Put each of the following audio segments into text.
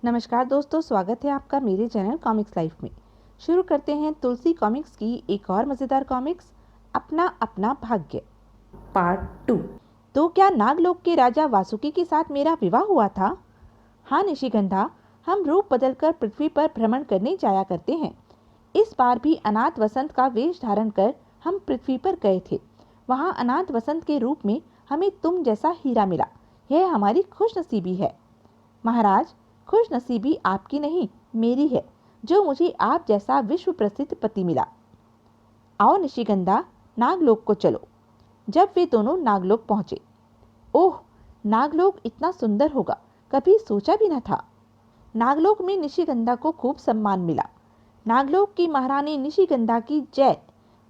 नमस्कार दोस्तों, स्वागत है आपका मेरे चैनल कॉमिक्स लाइफ में। शुरू करते हैं तुलसी कॉमिक्स की एक और मज़ेदार कॉमिक्स, अपना अपना भाग्य पार्ट 2। तो क्या नागलोक के राजा वासुकी के साथ मेरा विवाह हुआ था? हाँ निशिगंधा, हम रूप बदलकर पृथ्वी पर भ्रमण करने जाया करते हैं। इस बार भी अनाथ वसंत का वेश धारण कर हम पृथ्वी पर गए थे। वहाँ अनाथ वसंत के रूप में हमें तुम जैसा हीरा मिला। यह हमारी खुशनसीबी है। महाराज, खुश नसीबी आपकी नहीं मेरी है, जो मुझे आप जैसा विश्व प्रसिद्ध पति मिला। आओ निशिगंधा, नागलोक को चलो। जब वे दोनों नागलोक पहुंचे, ओह, नागलोक इतना सुंदर होगा, कभी सोचा भी न था। नागलोक में निशिगंधा को खूब सम्मान मिला। नागलोक की महारानी निशिगंधा की जय।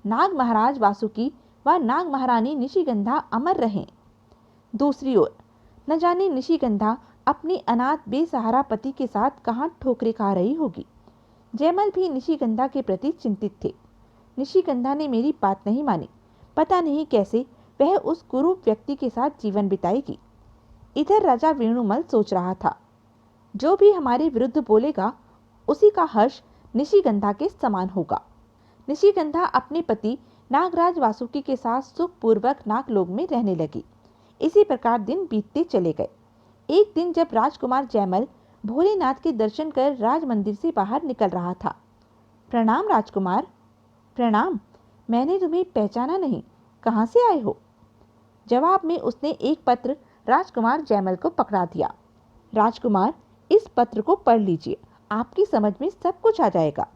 नाग महाराज वासुकी व नाग महारानी निशिगंधा अमर रहें। दूसरी ओर न जाने निशिगंधा अपने अनाथ बेसहारा पति के साथ कहाँ ठोकरें खा रही होगी। जयमल भी निशिगंधा के प्रति चिंतित थे। निशिगंधा ने मेरी बात नहीं मानी। पता नहीं कैसे वह उस कुरूप व्यक्ति के साथ जीवन बिताएगी। इधर राजा वेणुमल सोच रहा था, जो भी हमारे विरुद्ध बोलेगा उसी का हर्ष निशिगंधा के समान होगा। निशिगंधा अपने पति नागराज वासुकी के साथ सुखपूर्वक नागलोक में रहने लगी। इसी प्रकार दिन बीतते चले गए। एक दिन जब राजकुमार जयमल भोलेनाथ के दर्शन कर राज मंदिर से बाहर निकल रहा था। प्रणाम राजकुमार। प्रणाम, मैंने तुम्हें पहचाना नहीं, कहाँ से आए हो? जवाब में उसने एक पत्र राजकुमार जयमल को पकड़ा दिया। राजकुमार, इस पत्र को पढ़ लीजिए, आपकी समझ में सब कुछ आ जाएगा।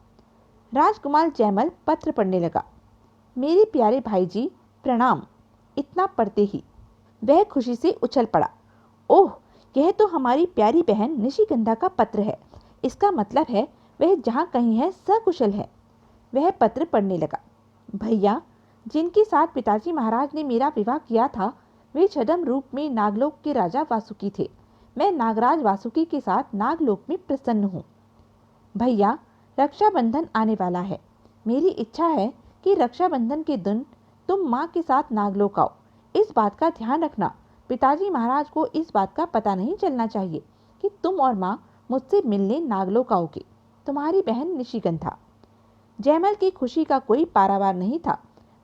राजकुमार जयमल पत्र पढ़ने लगा। मेरे प्यारे भाई जी, प्रणाम। इतना पढ़ते ही वह खुशी से उछल पड़ा। ओह, यह तो हमारी प्यारी बहन निशिगंधा का पत्र है। इसका मतलब है वह जहाँ कहीं है सकुशल है। वह पत्र पढ़ने लगा। भैया, जिनके साथ पिताजी महाराज ने मेरा विवाह किया था, वे छद्म रूप में नागलोक के राजा वासुकी थे। मैं नागराज वासुकी के साथ नागलोक में प्रसन्न हूँ। भैया, रक्षाबंधन आने वाला है। मेरी इच्छा है कि रक्षाबंधन के दिन तुम माँ के साथ नागलोक आओ। इस बात का ध्यान रखना, पिताजी महाराज को इस बात का पता नहीं चलना चाहिए कि तुम और माँ मुझसे मिलने नागलोक आओगे। तुम्हारी बहन निशिगंधा। जयमल की खुशी का कोई पारावार नहीं था।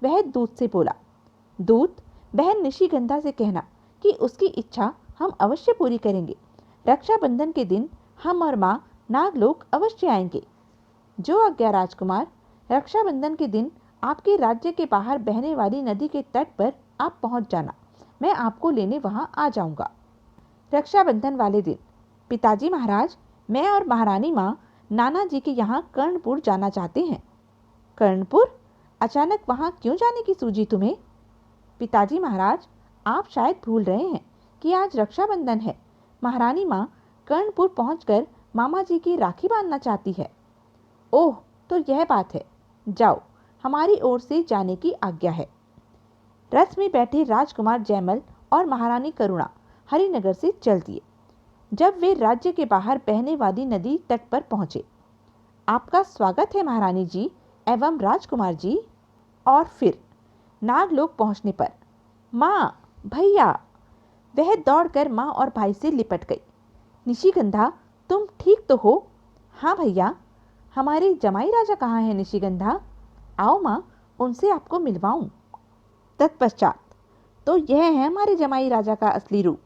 वह दूत से बोला, दूत, बहन निशिगंधा से कहना कि उसकी इच्छा हम अवश्य पूरी करेंगे। रक्षाबंधन के दिन हम और माँ नागलोक अवश्य आएंगे। जो आज्ञा राजकुमार। रक्षाबंधन के दिन आपके राज्य के बाहर बहने वाली नदी के तट पर आप पहुंच जाना। मैं आपको लेने वहां आ जाऊंगा। रक्षाबंधन वाले दिन, पिताजी महाराज, मैं और महारानी माँ नाना जी के यहाँ कर्णपुर जाना चाहते हैं। कर्णपुर? अचानक वहाँ क्यों जाने की सूझी तुम्हें? पिताजी महाराज, आप शायद भूल रहे हैं कि आज रक्षाबंधन है। महारानी माँ कर्णपुर पहुंचकर मामा जी की राखी बांधना चाहती है। ओह, तो यह बात है। जाओ, हमारी ओर से जाने की आज्ञा है। रथ में बैठे राजकुमार जयमल और महारानी करुणा हरिनगर से चल दिए। जब वे राज्य के बाहर बहने वाली नदी तट पर पहुंचे, आपका स्वागत है महारानी जी एवं राजकुमार जी। और फिर नागलोक पहुंचने पर, माँ, भैया, वह दौड़कर माँ और भाई से लिपट गई। निशिगंधा, तुम ठीक तो हो? हाँ भैया। हमारे जमाई राजा कहाँ हैं निशिगंधा? आओ माँ, उनसे आपको मिलवाऊं। तत्पश्चात, तो यह है हमारे जमाई राजा का असली रूप।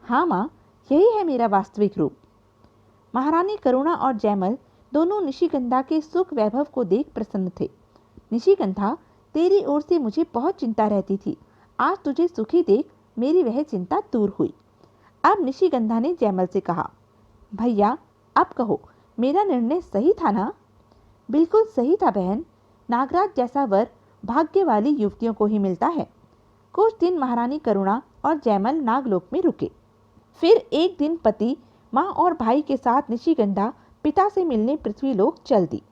हाँ माँ, यही है मेरा वास्तविक रूप। महारानी करुणा और जयमल दोनों निशिगंधा के सुख वैभव को देख प्रसन्न थे। निशिगंधा, तेरी ओर से मुझे बहुत चिंता रहती थी। आज तुझे सुखी देख मेरी वह चिंता दूर हुई। अब निशिगंधा ने जयमल से कहा, भैया, अब कहो, मेरा निर्णय सही था ना? बिल्कुल सही था बहन। नागराज जैसा वर भाग्य वाली युवतियों को ही मिलता है। कुछ दिन महारानी करुणा और जयमल नागलोक में रुके। फिर एक दिन पति, माँ और भाई के साथ निशिगंधा पिता से मिलने पृथ्वीलोक चल दी।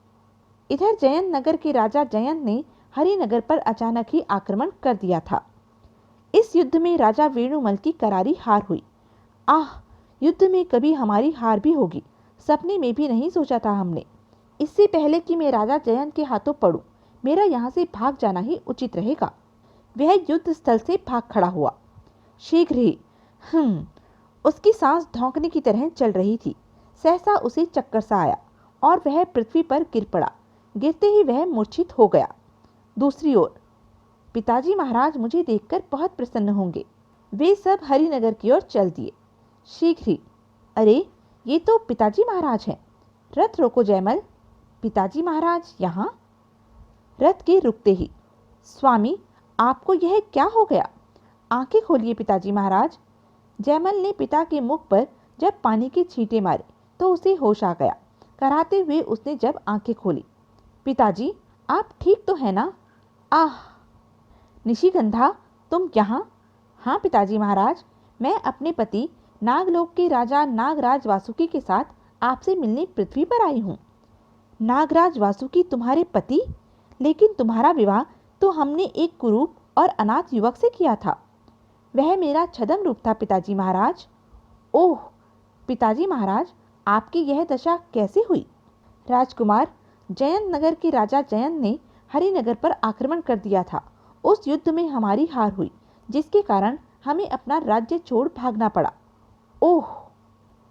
इधर जयंत नगर के राजा जयंत ने हरिनगर पर अचानक ही आक्रमण कर दिया था। इस युद्ध में राजा वेणुमल की करारी हार हुई। आह, युद्ध में कभी हमारी हार भी होगी, सपने में भी नहीं सोचा था हमने। इससे पहले कि मैं राजा जयंत के हाथों पड़ूं, मेरा यहाँ से भाग जाना ही उचित रहेगा। वह युद्ध स्थल से भाग खड़ा हुआ। शीघ्र ही उसकी सांस धौंकने की तरह चल रही थी। सहसा उसे चक्कर सा आया और वह पृथ्वी पर गिर पड़ा। गिरते ही वह मूर्छित हो गया। दूसरी ओर पिताजी महाराज मुझे देखकर बहुत प्रसन्न होंगे। वे सब हरिनगर की ओर चल दिए शीघ्र ही। अरे, ये तो पिताजी महाराज हैं। रथ रोको जयमल। पिताजी महाराज यहाँ? रथ के रुकते ही, स्वामी, आपको यह क्या हो गया? आंखें खोलिए पिताजी महाराज। जयमल ने पिता के मुख पर जब पानी के छींटे मारे तो उसे होश आ गया। कराते हुए उसने जब आंखें खोली, पिताजी, आप ठीक तो है ना? आह! निशिगंधा, तुम यहाँ? हाँ पिताजी महाराज, मैं अपने पति नागलोक के राजा नागराज वासुकी के साथ आपसे मिलने पृथ्वी पर आई हूँ। नागराज वासुकी तुम्हारे पति? लेकिन तुम्हारा विवाह तो हमने एक कुरूप और अनाथ युवक से किया था। वह मेरा छद्म रूप था पिताजी महाराज। ओह पिताजी महाराज, आपकी यह दशा कैसे हुई? राजकुमार, जयंत नगर के राजा जयंत ने हरिनगर पर आक्रमण कर दिया था। उस युद्ध में हमारी हार हुई, जिसके कारण हमें अपना राज्य छोड़ भागना पड़ा। ओह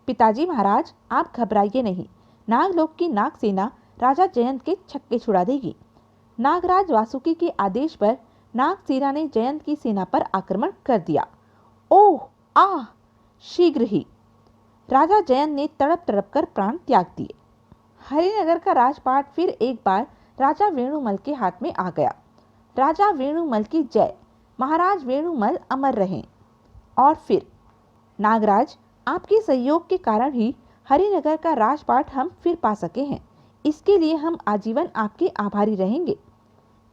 पिताजी महाराज, आप घबराइए नहीं। नागलोक की नाग सेना राजा जयंत के छक्के छुड़ा देगी। नागराज वासुकी के आदेश पर नाग सेना ने जयंत की सेना पर आक्रमण कर दिया। ओह आह! शीघ्र ही राजा जयंत ने तड़प तड़प कर प्राण त्याग दिए। हरिनगर का राजपाट फिर एक बार राजा वेणुमल के हाथ में आ गया। राजा वेणुमल की जय। महाराज वेणुमल अमर रहें। और फिर नागराज, आपके सहयोग के कारण ही हरिनगर का राजपाट हम फिर पा सके हैं। इसके लिए हम आजीवन आपके आभारी रहेंगे।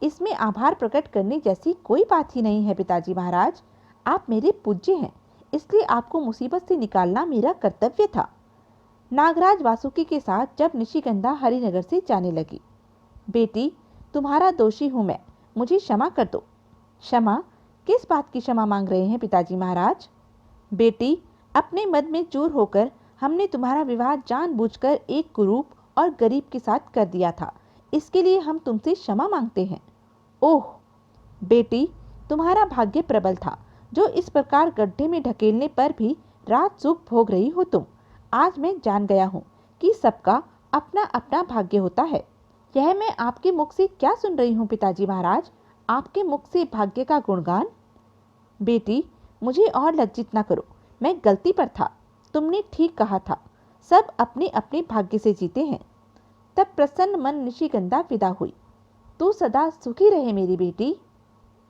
इसमें आभार प्रकट करने जैसी कोई बात ही नहीं है पिताजी महाराज। आप मेरे पूज्य हैं, इसलिए आपको मुसीबत से निकालना मेरा कर्तव्य था। नागराज वासुकी के साथ जब निशिगंधा हरिनगर से जाने लगी, बेटी, तुम्हारा दोषी हूँ मैं, मुझे क्षमा कर दो। क्षमा? किस बात की क्षमा मांग रहे हैं पिताजी महाराज? बेटी, अपने मद में चूर होकर हमने तुम्हारा विवाह जानबूझकर एक कुरूप और गरीब के साथ कर दिया था। इसके लिए हम तुमसे क्षमा मांगते हैं। ओह बेटी, तुम्हारा भाग्य प्रबल था, जो इस प्रकार गड्ढे में ढकेलने पर भी रात सुख भोग रही हो तुम। आज मैं जान गया हूँ कि सबका अपना अपना भाग्य होता है। यह मैं आपके मुख से क्या सुन रही हूँ पिताजी महाराज? आपके मुख से भाग्य का गुणगान? बेटी, मुझे और लज्जित न करो। मैं गलती पर था। तुमने ठीक कहा था, सब अपने अपने भाग्य से जीते हैं। तब प्रसन्न मन निशिगंधा विदा हुई। तू सदा सुखी रहे मेरी बेटी।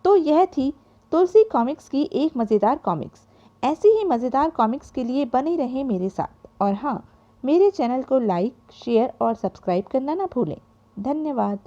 तो यह थी तुलसी कॉमिक्स की एक मज़ेदार कॉमिक्स। ऐसी ही मज़ेदार कॉमिक्स के लिए बने रहें मेरे साथ। और हाँ, मेरे चैनल को लाइक, शेयर और सब्सक्राइब करना ना भूलें। धन्यवाद।